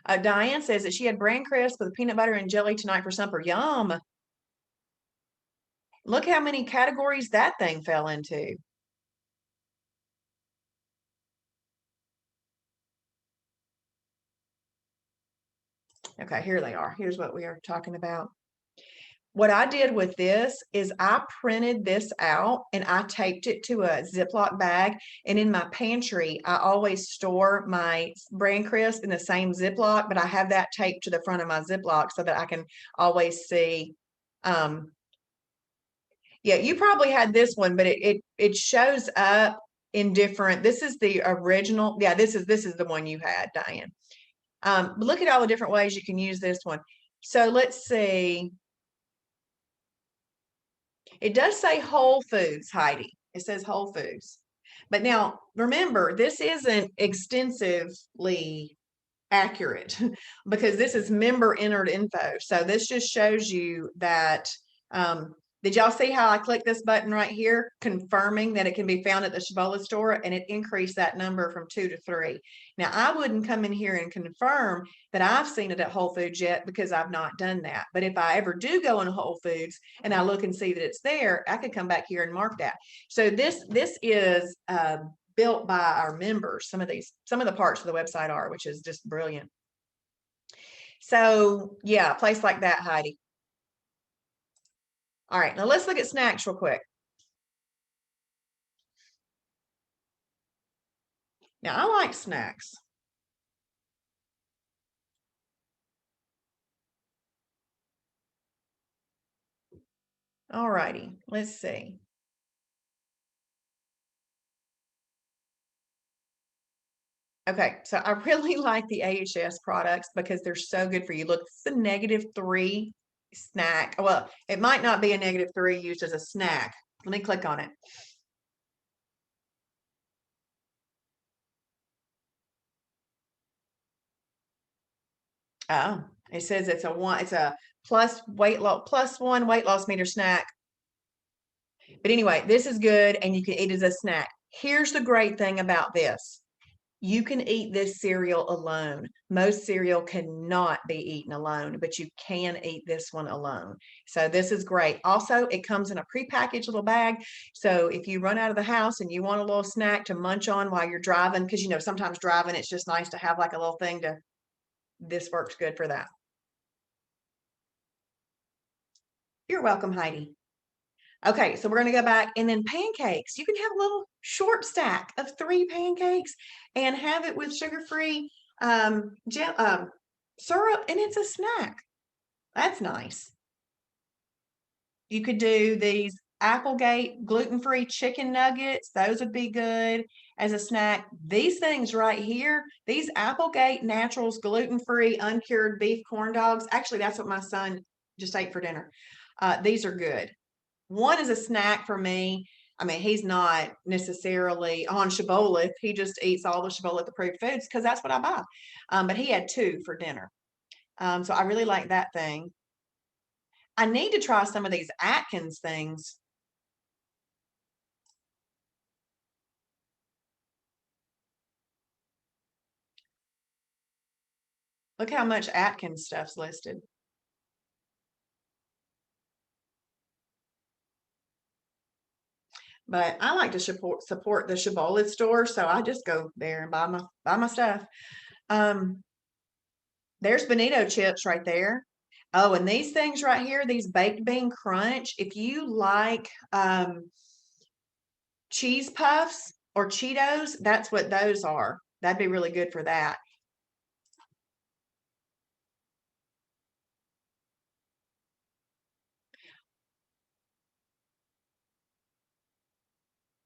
Diane says that she had bran crisp with peanut butter and jelly tonight for supper. Yum. Look how many categories that thing fell into. Okay, here they are. Here's what we are talking about. What I did with this is I printed this out and I taped it to a Ziploc bag. And in my pantry, I always store my bran crisp in the same Ziploc, but I have that taped to the front of my Ziploc so that I can always see. Yeah, you probably had this one, but it shows up in different. This is the original. Yeah, this is the one you had, Diane. But look at all the different ways you can use this one. So let's see. It does say Whole Foods, Heidi. It says Whole Foods. But now remember, this isn't extensively accurate because this is member entered info. So this just shows you that did y'all see how I clicked this button right here, confirming that it can be found at the Shibboleth store, and it increased that number from 2 to 3. Now, I wouldn't come in here and confirm that I've seen it at Whole Foods yet because I've not done that. But if I ever do go in Whole Foods and I look and see that it's there, I could come back here and mark that. So this is built by our members. Some of the parts of the website are, which is just brilliant. So yeah, a place like that, Heidi. All right, now let's look at snacks real quick. Now I like snacks. All righty, let's see. Okay, so I really like the AHS products because they're so good for you. Look, it's a -3 snack. Well, it might not be a -3 used as a snack. Let me click on it. Oh, it says it's a +1 weight loss meter snack. But anyway, this is good and you can eat it as a snack. Here's the great thing about this. You can eat this cereal alone. Most cereal cannot be eaten alone, but you can eat this one alone. So this is great. Also, it comes in a prepackaged little bag. So if you run out of the house and you want a little snack to munch on while you're driving, because sometimes driving, it's just nice to have like a little thing this works good for that. You're welcome, Heidi. Okay, so we're going to go back and then pancakes. You can have a little short stack of 3 pancakes and have it with sugar-free syrup, and it's a snack. That's nice. You could do these Applegate gluten-free chicken nuggets. Those would be good as a snack. These things right here, these Applegate Naturals gluten-free uncured beef corn dogs. Actually, that's what my son just ate for dinner. These are good. One is a snack for me. I mean, he's not necessarily on Shibboleth. He just eats all the Shibboleth approved foods because that's what I buy. But he had two for dinner. So I really like that thing. I need to try some of these Atkins things. Look how much Atkins stuff's listed. But I like to support the Shibboleth store, so I just go there and buy my stuff. Um, there's bonito chips right there. Oh, and these things right here, these baked bean crunch. If you like cheese puffs or Cheetos, that's what those are. That'd be really good for that.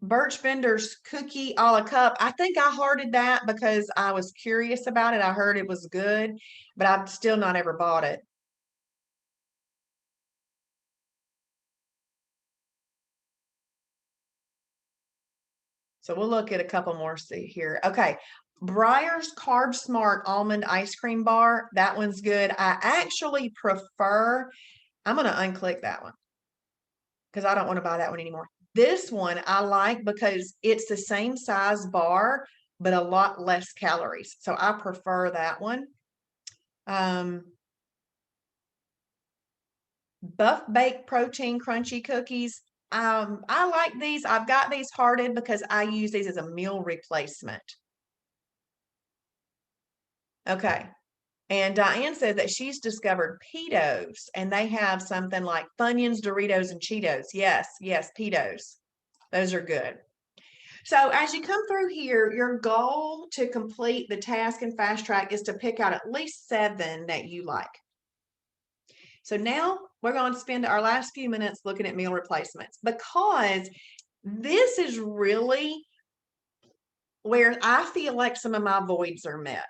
Birch Bender's cookie a la cup. I think I hearted that because I was curious about it. I heard it was good, but I've still not ever bought it. So we'll look at a couple more see here. Okay. Breyer's Carb Smart Almond Ice Cream Bar. That one's good. I actually prefer, I'm going to unclick that one because I don't want to buy that one anymore. This one I like because it's the same size bar, but a lot less calories. So I prefer that one. Um, Buff Baked Protein Crunchy Cookies. I like these. I've got these hearted because I use these as a meal replacement. Okay. And Diane said that she's discovered Pitos and they have something like Funyuns, Doritos, and Cheetos. Yes, yes, Pitos. Those are good. So as you come through here, your goal to complete the task in Fast Track is to pick out at least 7 that you like. So now we're going to spend our last few minutes looking at meal replacements because this is really where I feel like some of my voids are met.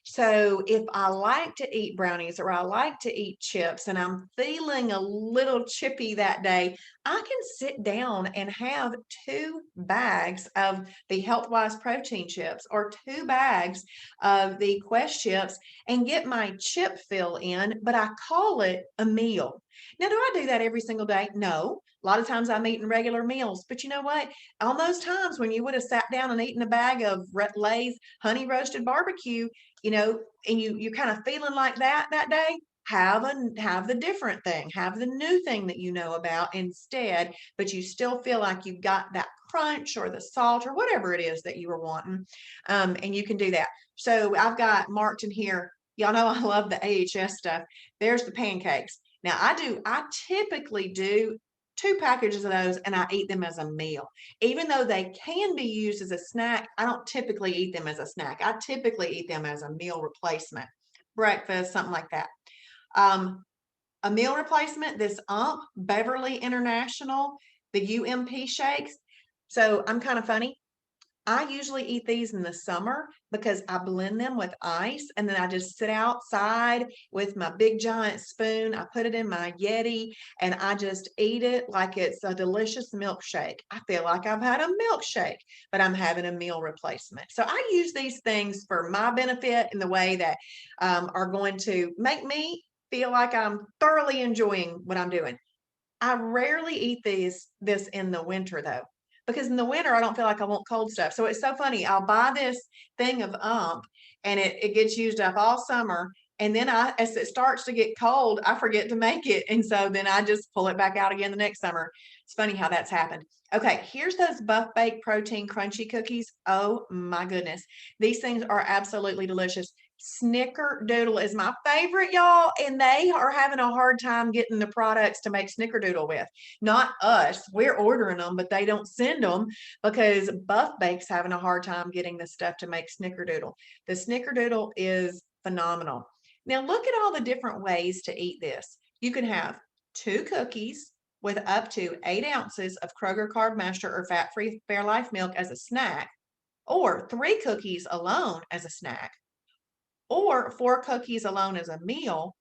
So if I like to eat brownies or I like to eat chips and I'm feeling a little chippy that day, I can sit down and have 2 bags of the Healthwise protein chips or 2 bags of the Quest chips and get my chip fill in, but I call it a meal. Now, do I do that every single day? No. A lot of times I'm eating regular meals, but you know what? On those times when you would have sat down and eaten a bag of Lay's honey roasted barbecue, and you're kind of feeling like that day, have the different thing, have the new thing that you know about instead, but you still feel like you've got that crunch or the salt or whatever it is that you were wanting, and you can do that. So I've got marked in here. Y'all know I love the AHS stuff. There's the pancakes. Now I typically do 2 packages of those and I eat them as a meal. Even though they can be used as a snack, I don't typically eat them as a snack. I typically eat them as a meal replacement, breakfast, something like that. A meal replacement, this Beverly International, the UMP shakes. So I'm kind of funny. I usually eat these in the summer because I blend them with ice and then I just sit outside with my big giant spoon. I put it in my Yeti and I just eat it like it's a delicious milkshake. I feel like I've had a milkshake, but I'm having a meal replacement. So I use these things for my benefit in the way that are going to make me feel like I'm thoroughly enjoying what I'm doing. I rarely eat this in the winter though, because in the winter I don't feel like I want cold stuff. So it's so funny. I'll buy this thing of and it gets used up all summer. And then as it starts to get cold, I forget to make it. And so then I just pull it back out again the next summer. It's funny how that's happened. Okay, here's those Buff Baked Protein Crunchy cookies. Oh my goodness. These things are absolutely delicious. Snickerdoodle is my favorite, y'all, and they are having a hard time getting the products to make Snickerdoodle with. Not us. We're ordering them, but they don't send them because Buff Bake's having a hard time getting the stuff to make Snickerdoodle. The Snickerdoodle is phenomenal. Now look at all the different ways to eat this. You can have 2 cookies with up to 8 ounces of Kroger Carb Master or fat-free Fairlife milk as a snack, or 3 cookies alone as a snack, or 4 cookies alone as a meal,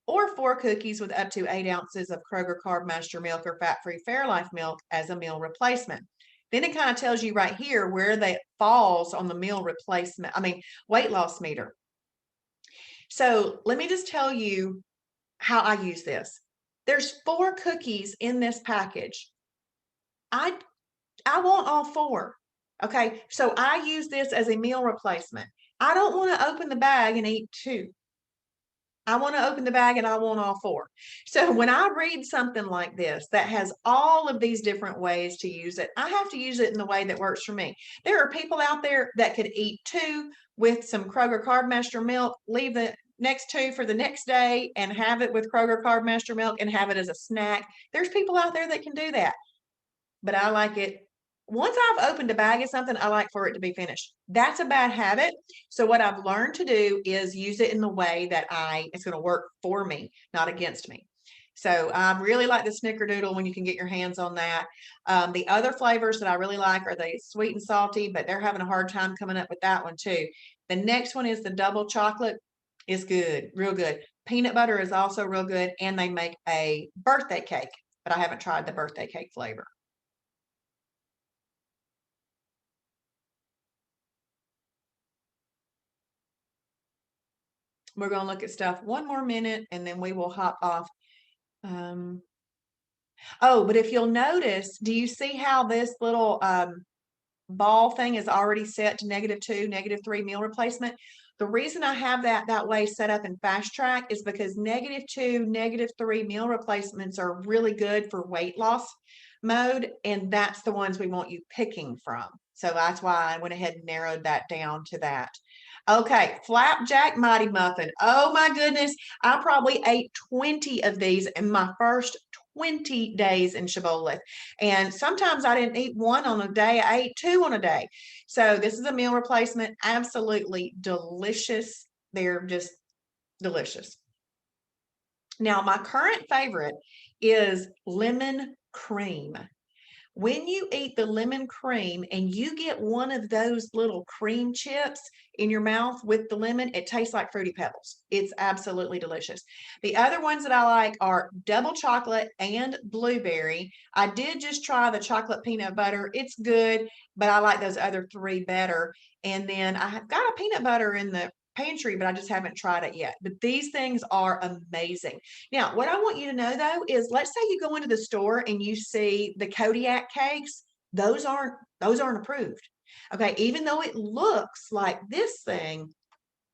or 4 cookies with up to 8 ounces of Kroger Carb Master milk or fat-free Fairlife milk as a meal replacement. Then it kind of tells you right here where that falls on the meal replacement, weight loss meter. So let me just tell you how I use this. There's 4 cookies in this package. I want all 4. Okay, so I use this as a meal replacement. I don't want to open the bag and eat 2. I want to open the bag and I want all 4. So when I read something like this that has all of these different ways to use it, I have to use it in the way that works for me. There are people out there that could eat 2 with some Kroger Carb Master milk, leave the next 2 for the next day and have it with Kroger Carb Master milk and have it as a snack. There's people out there that can do that, but I like it. Once I've opened a bag of something, I like for it to be finished. That's a bad habit. So what I've learned to do is use it in the way that it's going to work for me, not against me. So I really like the snickerdoodle when you can get your hands on that. The other flavors that I really like are the sweet and salty, but they're having a hard time coming up with that one too. The next one is the double chocolate. It's good, real good. Peanut butter is also real good, and they make a birthday cake, but I haven't tried the birthday cake flavor. We're going to look at stuff one more minute and then we will hop off. Oh, but if you'll notice, do you see how this little ball thing is already set to -2, -3 meal replacement? The reason I have that way set up in Fast Track is because -2, -3 meal replacements are really good for weight loss mode, and that's the ones we want you picking from. So that's why I went ahead and narrowed that down to that. Okay, flapjack mighty muffin. Oh my goodness, I probably ate 20 of these in my first 20 days in Shibboleth. And sometimes I didn't eat one on a day, I ate 2 on a day. So this is a meal replacement, absolutely delicious. They're just delicious. Now, my current favorite is lemon cream. When you eat the lemon cream and you get one of those little cream chips in your mouth with the lemon, it tastes like Fruity Pebbles. It's absolutely delicious. The other ones that I like are double chocolate and blueberry. I did just try the chocolate peanut butter. It's good, but I like those other 3 better. And then I have got a peanut butter in the pantry, but I just haven't tried it yet. But these things are amazing. Now, what I want you to know though is, let's say you go into the store and you see the Kodiak cakes, those aren't approved. Okay, even though it looks like this thing,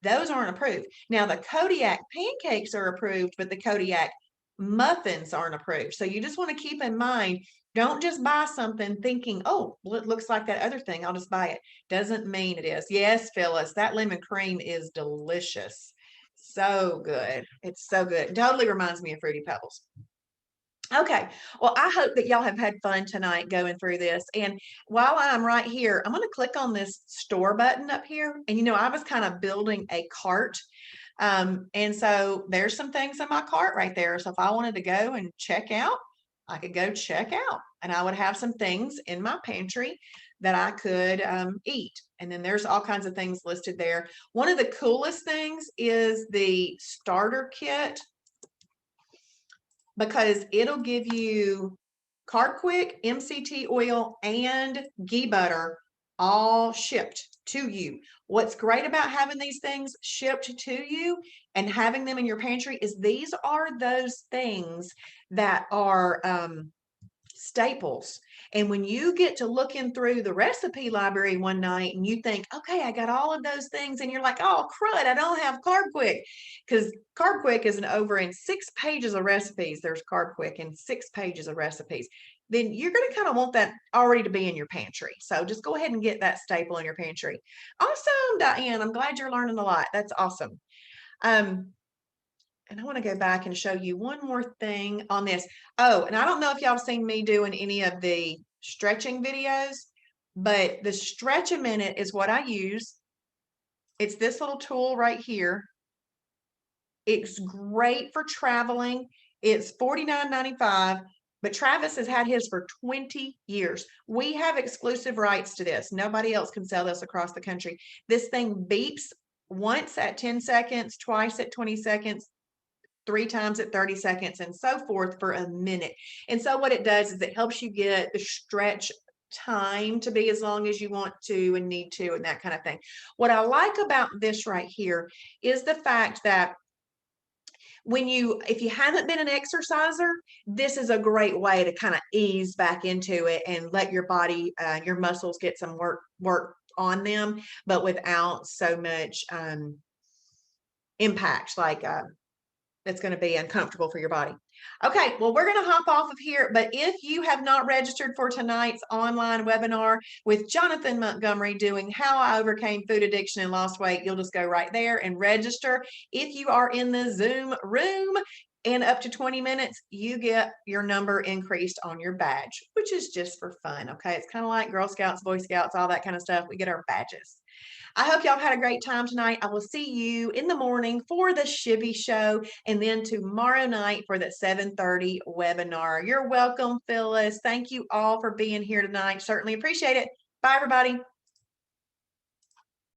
those aren't approved. Now, the Kodiak pancakes are approved, but the Kodiak muffins aren't approved. So you just want to keep in mind, don't just buy something thinking, oh, well, it looks like that other thing, I'll just buy it. Doesn't mean it is. Yes, Phyllis, that lemon cream is delicious. So good. It's so good. It totally reminds me of Fruity Pebbles. Okay, well, I hope that y'all have had fun tonight going through this. And while I'm right here, I'm going to click on this store button up here. And I was kind of building a cart. And so there's some things in my cart right there. So if I wanted to go and check out, I could go check out, and I would have some things in my pantry that I could eat. And then there's all kinds of things listed there. One of the coolest things is the starter kit, because it'll give you Carb Quick, MCT oil, and ghee butter all shipped to you. What's great about having these things shipped to you and having them in your pantry is these are those things that are staples. And when you get to looking through the recipe library one night and you think, okay, I got all of those things, and you're like, oh, crud, I don't have Carb Quick, because Carb Quick is over in 6 pages of recipes. There's Carb Quick in 6 pages of recipes. Then you're going to kind of want that already to be in your pantry. So just go ahead and get that staple in your pantry. Awesome, Diane. I'm glad you're learning a lot. That's awesome. And I want to go back and show you one more thing on this. Oh, and I don't know if y'all have seen me doing any of the stretching videos, but the Stretch a Minute is what I use. It's this little tool right here. It's great for traveling. It's $49.95, but Travis has had his for 20 years. We have exclusive rights to this. Nobody else can sell this across the country. This thing beeps once at 10 seconds, twice at 20 seconds. 3 times at 30 seconds, and so forth for a minute. And so what it does is it helps you get the stretch time to be as long as you want to and need to and that kind of thing. What I like about this right here is the fact that if you haven't been an exerciser, this is a great way to kind of ease back into it and let your body, your muscles get some work on them, but without so much impact, like that's going to be uncomfortable for your body. Okay, well, we're going to hop off of here, but if you have not registered for tonight's online webinar with Jonathan Montgomery doing How I Overcame Food Addiction and Lost Weight, you'll just go right there and register. If you are in the Zoom room, in up to 20 minutes, you get your number increased on your badge, which is just for fun, okay? It's kind of like Girl Scouts, Boy Scouts, all that kind of stuff. We get our badges. I hope y'all had a great time tonight. I will see you in the morning for the Shibby Show and then tomorrow night for the 7:30 webinar. You're welcome, Phyllis. Thank you all for being here tonight. Certainly appreciate it. Bye, everybody.